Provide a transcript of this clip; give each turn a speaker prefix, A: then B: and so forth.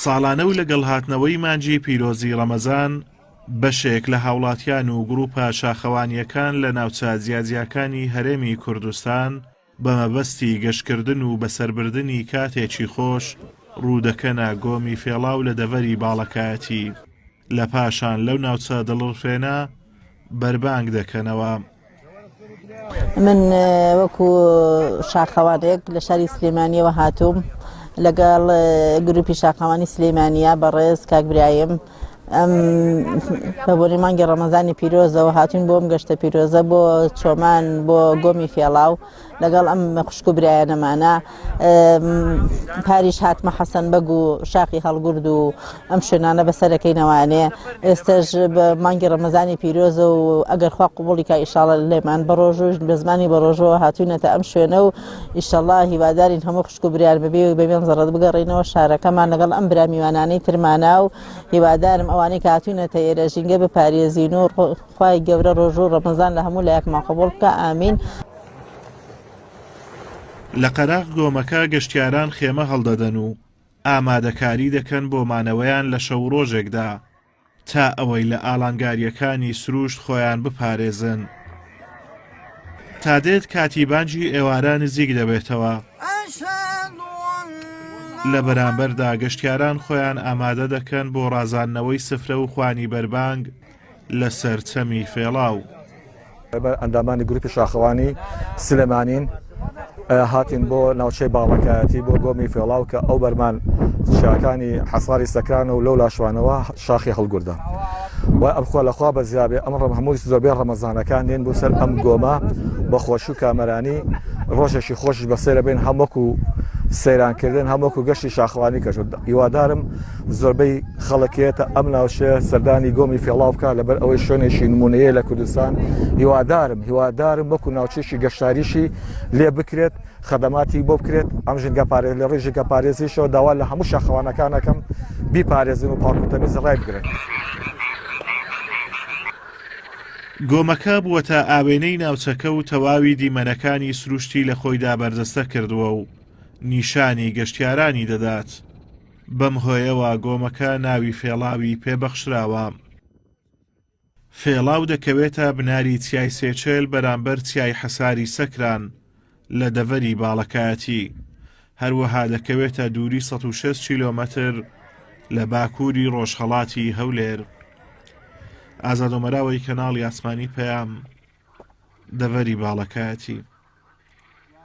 A: ساڵانە و لەگەڵ هاتنەوەی مانجی پیرۆزی ڕەمەزان بەشێک لە هاوڵاتیان و گروپە شاخەوانیەکان لە ناوچە جیاجیاکانی هەرێمی کوردستان بە مەبەستی گەشتکردن و بەسەربردنی کاتێکی خۆش ڕوودەکەنە گۆمی فێڵاو لە دەڤەری باڵەکایەتی لە پاشان لەو ناوچە دڵڕفێنە بەربانگ دەکەنەوە.
B: من وەکو شاخەوانێک لە شاری سلێمانیەوە هاتووم لەگەڵ گروپی شاخەوانی سلێمانیە بەڕێز کاکبرایم بەبوونی مانگی ڕەمەزانی پیرۆزەوە هاتوین بۆم گەشتە پیرۆزە بۆ چۆمان بۆ گۆمی فێڵاو لەگەڵ ئەم خوشک و برایەنەمانە پاریش هاتمە حەسەن بەگ و شاخی هەڵگورد و ئەم شوێنانە بەسەرەکەینەوانێ ئێستاش بە مانگی ڕەمەزانی پیرۆزە و ئەگەر خوا قبوڵی کا ئیشاڵە لێمان بە ڕۆژوش بە زمانی بە ڕۆژەوە هاتوونەتە ئەم شوێنە و ئیشەڵڵا هیوادارین هەموو خوشک و برایان بەبێ و بەبێم زەڕەت بگەڕێنەوە شارەکەمان لەگەڵ ئەم برا میوانانەی ترمانە و هیوادارم ئەوانەی کە هاتوونەتە ئێرە ژینگە بپارێزین و خوای گەورە ڕۆژ و ڕەمەزان لە هەموو لایەکمان قبوڵ بکە ئامین.
A: لە قەراق گۆمەکە گەشتیاران خێمە هەڵدەدەن و ئامادەکاری دەکەن بۆ مانەوەیان لە شەو ڕۆژێکدا تا ئەوەی لە ئاڵانگاریەکانی سروشت خۆیان بپارێزن. تا دێت کاتی بانجی ئێوارە نزیک دەبێتەوە. لە بەرامبەردا گەشتیاران خۆیان ئامادە دەکەن بۆ ڕازاندنەوەی سفرە و خوانی بەربانگ لەسەر چەمی فێڵاو.
C: ئەندامانی گروپی شاخەوانی سلێمانین هاتین بۆ ناوچەی باڵەکایەتی بۆ گۆمی فێڵاو کە ئەو بەرمان شاکانی حەساری سەکرانە و لەو لاشوانەوە شاخی هەڵگوردە و ئەمخوا لەخوا بە زیابێ ئەم هەمووی زۆربەی ڕەمەزانەکان دێن بۆ سەر ئەم گۆمە بە خۆشی و کامەرانی ڕۆژێکی خۆشی بەسەرە بێن هەمووەکو سەیرانکردن هەمووەکو گەشتی شاخەوانی کەژوت. هیوادارم زۆربەی خەڵکێتە ئەم ناوچەیە سەردانی گۆمی فێڵاو بکات لەبەر ئەوەی شوێنێکی نمونەیە لە کوردستان. هیوادارم وەکو ناوچەیەکی گەشتاریشی لێ بکرێت خەدەماتی بۆ بکرێت ئەم ژنگە پارێز لە ڕێژێکە پارێزیشەوە داوا لە هەموو شاخەوانەکانەکەم بیپارێزن و پاڵکوتەمیز ڕای بگرن.
A: گۆمەکە بووەتە ئاوێنەی ناوچەکە و تەواوی دیمەنەکانی سروشتی لە خۆیدا بەردەستە کردووە و نیشانی گەشتیارانی دەدات. بەم هۆیەوە گۆمەکە ناوی فێڵاوی پێبەخشراوە. فێڵاو دەکەوێتە بناری چیای سێچێل بەرامبەر چیای حەساری سەکران لە دەڤەری باڵەکایەتی. هەروەها دەکەوێتە دووری 106 کیلۆمەتر لە باکووری ڕۆژهەڵاتی هەولێر. ئازادۆمەراوەی کەناڵی ئاسمانی پەیام دەڤەری باڵەکایەتی.